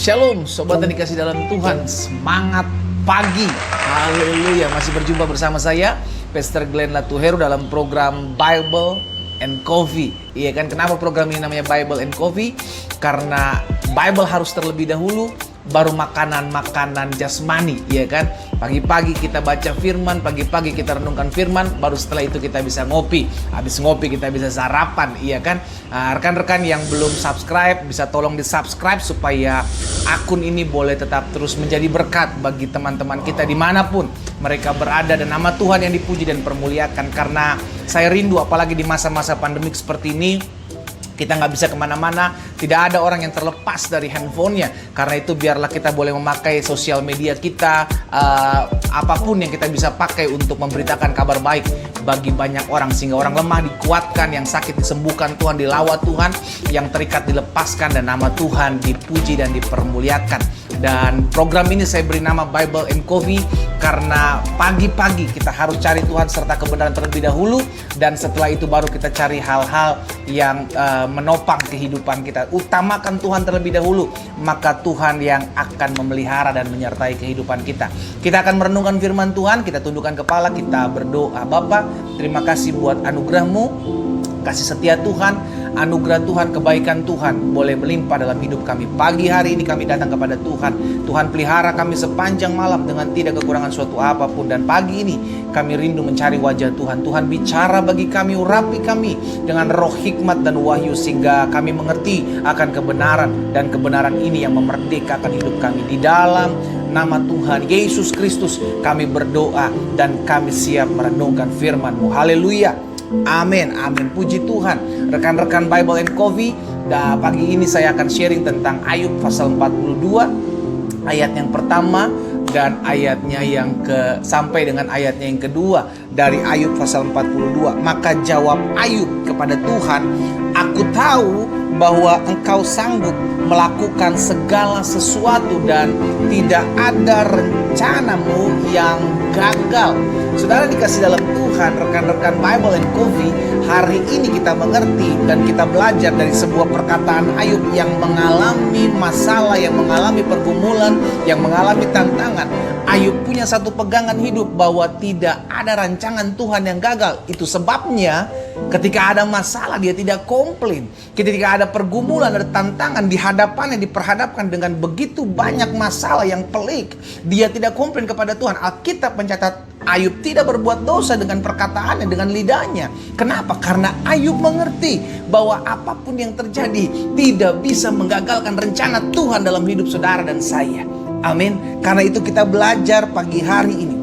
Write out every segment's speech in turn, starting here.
Shalom, sobat yang dikasih dalam Tuhan. Semangat pagi. Haleluya, masih berjumpa bersama saya, Pastor Glenn Latuheru, dalam program Bible and Coffee. Iya kan, kenapa program ini namanya Bible and Coffee? Karena Bible harus terlebih dahulu, baru makanan-makanan jasmani, iya kan? Pagi-pagi kita baca firman, pagi-pagi kita renungkan firman, baru setelah itu kita bisa ngopi. Habis ngopi kita bisa sarapan, iya kan? Rekan-rekan yang belum subscribe, bisa tolong di-subscribe supaya akun ini boleh tetap terus menjadi berkat bagi teman-teman kita dimanapun mereka berada, dan nama Tuhan yang dipuji dan permuliakan. Karena saya rindu, apalagi di masa-masa pandemik seperti ini, kita nggak bisa kemana-mana, tidak ada orang yang terlepas dari handphonenya. Karena itu biarlah kita boleh memakai sosial media kita, apapun yang kita bisa pakai untuk memberitakan kabar baik bagi banyak orang. Sehingga orang lemah dikuatkan, yang sakit disembuhkan Tuhan, dilawat Tuhan, yang terikat dilepaskan, dan nama Tuhan dipuji dan dipermuliakan. Dan program ini saya beri nama Bible and Coffee karena pagi-pagi kita harus cari Tuhan serta kebenaran terlebih dahulu, dan setelah itu baru kita cari hal-hal yang menopang kehidupan kita. Utamakan Tuhan terlebih dahulu, maka Tuhan yang akan memelihara dan menyertai kehidupan kita. Kita akan merenungkan firman Tuhan, kita tundukkan kepala, kita berdoa. Bapa, terima kasih buat anugerah-Mu, kasih setia Tuhan, anugerah Tuhan, kebaikan Tuhan boleh melimpah dalam hidup kami. Pagi hari ini kami datang kepada Tuhan. Tuhan pelihara kami sepanjang malam dengan tidak kekurangan suatu apapun. Dan pagi ini kami rindu mencari wajah Tuhan. Tuhan bicara bagi kami, urapi kami dengan roh hikmat dan wahyu, sehingga kami mengerti akan kebenaran. Dan kebenaran ini yang memerdekakan hidup kami. Di dalam nama Tuhan Yesus Kristus kami berdoa dan kami siap merenungkan firman-Mu. Haleluya. Amin, amin. Puji Tuhan. Rekan-rekan Bible and Coffee, pagi ini saya akan sharing tentang Ayub pasal 42, ayat yang pertama dan ayatnya yang sampai dengan ayatnya yang kedua dari Ayub pasal 42. Maka jawab Ayub kepada Tuhan, "Aku tahu bahwa Engkau sanggup melakukan segala sesuatu dan tidak ada rencana-Mu yang gagal." Saudara dikasih dalam Tuhan, rekan-rekan Bible and Coffee, hari ini kita mengerti dan kita belajar dari sebuah perkataan Ayub yang mengalami masalah, yang mengalami pergumulan, yang mengalami tantangan. Ayub punya satu pegangan hidup bahwa tidak ada rancangan Tuhan yang gagal. Itu sebabnya ketika ada masalah dia tidak komplain. Ketika ada pergumulan, ada tantangan di hadapannya, diperhadapkan dengan begitu banyak masalah yang pelik, dia tidak komplain kepada Tuhan. Alkitab mencatat Ayub tidak berbuat dosa dengan perkataannya, dengan lidahnya. Kenapa? Karena Ayub mengerti bahwa apapun yang terjadi tidak bisa menggagalkan rencana Tuhan dalam hidup saudara dan saya. Amin. Karena itu kita belajar pagi hari ini,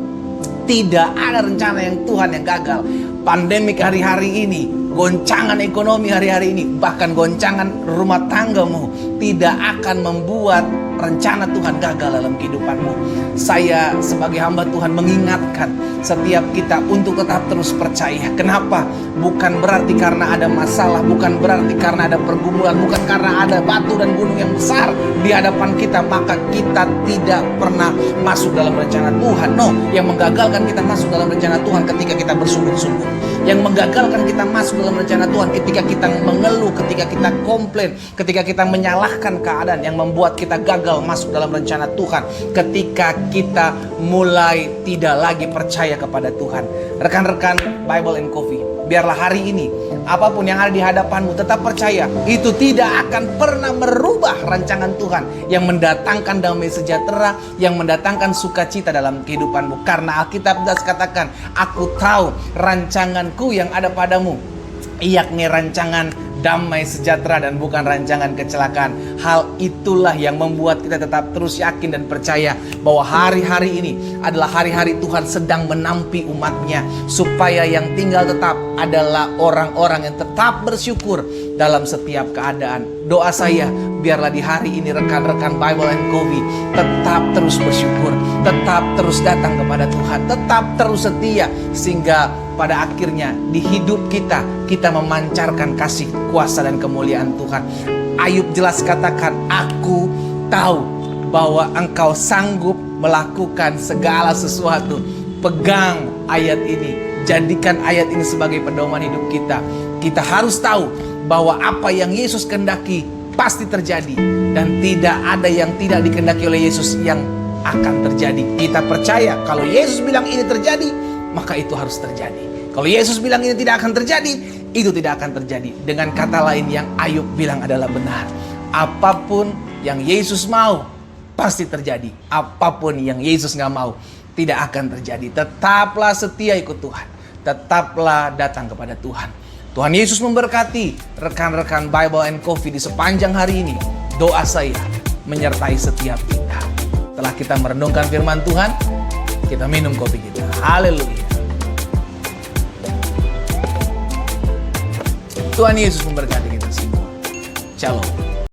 tidak ada rencana yang Tuhan yang gagal. Pandemik hari-hari ini, goncangan ekonomi hari-hari ini, bahkan goncangan rumah tanggamu tidak akan membuat rencana Tuhan gagal dalam kehidupanmu. Saya sebagai hamba Tuhan mengingatkan setiap kita untuk tetap terus percaya. Kenapa? Bukan berarti karena ada masalah, bukan berarti karena ada pergumulan, bukan karena ada batu dan gunung yang besar di hadapan kita, maka kita tidak pernah masuk dalam rencana Tuhan. No, yang menggagalkan kita masuk dalam rencana Tuhan ketika kita bersungguh-sungguh. Yang menggagalkan kita masuk dalam rencana Tuhan ketika kita mengeluh, ketika kita komplain, ketika kita menyalahkan keadaan, yang membuat kita gagal masuk dalam rencana Tuhan ketika kita mulai tidak lagi percaya kepada Tuhan. Rekan-rekan Bible and Coffee, biarlah hari ini apapun yang ada di hadapanmu tetap percaya itu tidak akan pernah merubah rancangan Tuhan yang mendatangkan damai sejahtera, yang mendatangkan sukacita dalam kehidupanmu. Karena Alkitab katakan, "Aku tahu rancanganku yang ada padamu, yakni rancangan damai sejahtera dan bukan rancangan kecelakaan." Hal itulah yang membuat kita tetap terus yakin dan percaya bahwa hari-hari ini adalah hari-hari Tuhan sedang menampi umatnya, supaya yang tinggal tetap adalah orang-orang yang tetap bersyukur dalam setiap keadaan. Doa saya, biarlah di hari ini rekan-rekan Bible and Coffee tetap terus bersyukur, tetap terus datang kepada Tuhan, tetap terus setia, sehingga pada akhirnya di hidup kita memancarkan kasih, kuasa dan kemuliaan Tuhan. Ayub jelas katakan, "Aku tahu bahwa Engkau sanggup melakukan segala sesuatu." Pegang ayat ini, jadikan ayat ini sebagai pedoman hidup kita. Kita harus tahu bahwa apa yang Yesus kehendaki pasti terjadi. Dan tidak ada yang tidak dikehendaki oleh Yesus yang akan terjadi. Kita percaya kalau Yesus bilang ini terjadi, maka itu harus terjadi. Kalau Yesus bilang ini tidak akan terjadi, itu tidak akan terjadi. Dengan kata lain yang Ayub bilang adalah benar. Apapun yang Yesus mau, pasti terjadi. Apapun yang Yesus nggak mau, tidak akan terjadi. Tetaplah setia ikut Tuhan. Tetaplah datang kepada Tuhan. Tuhan Yesus memberkati rekan-rekan Bible and Coffee di sepanjang hari ini. Doa saya menyertai setiap kita. Setelah kita merenungkan firman Tuhan, kita minum kopi kita. Haleluya. Tuhan Yesus memberkati kita semua. Shalom.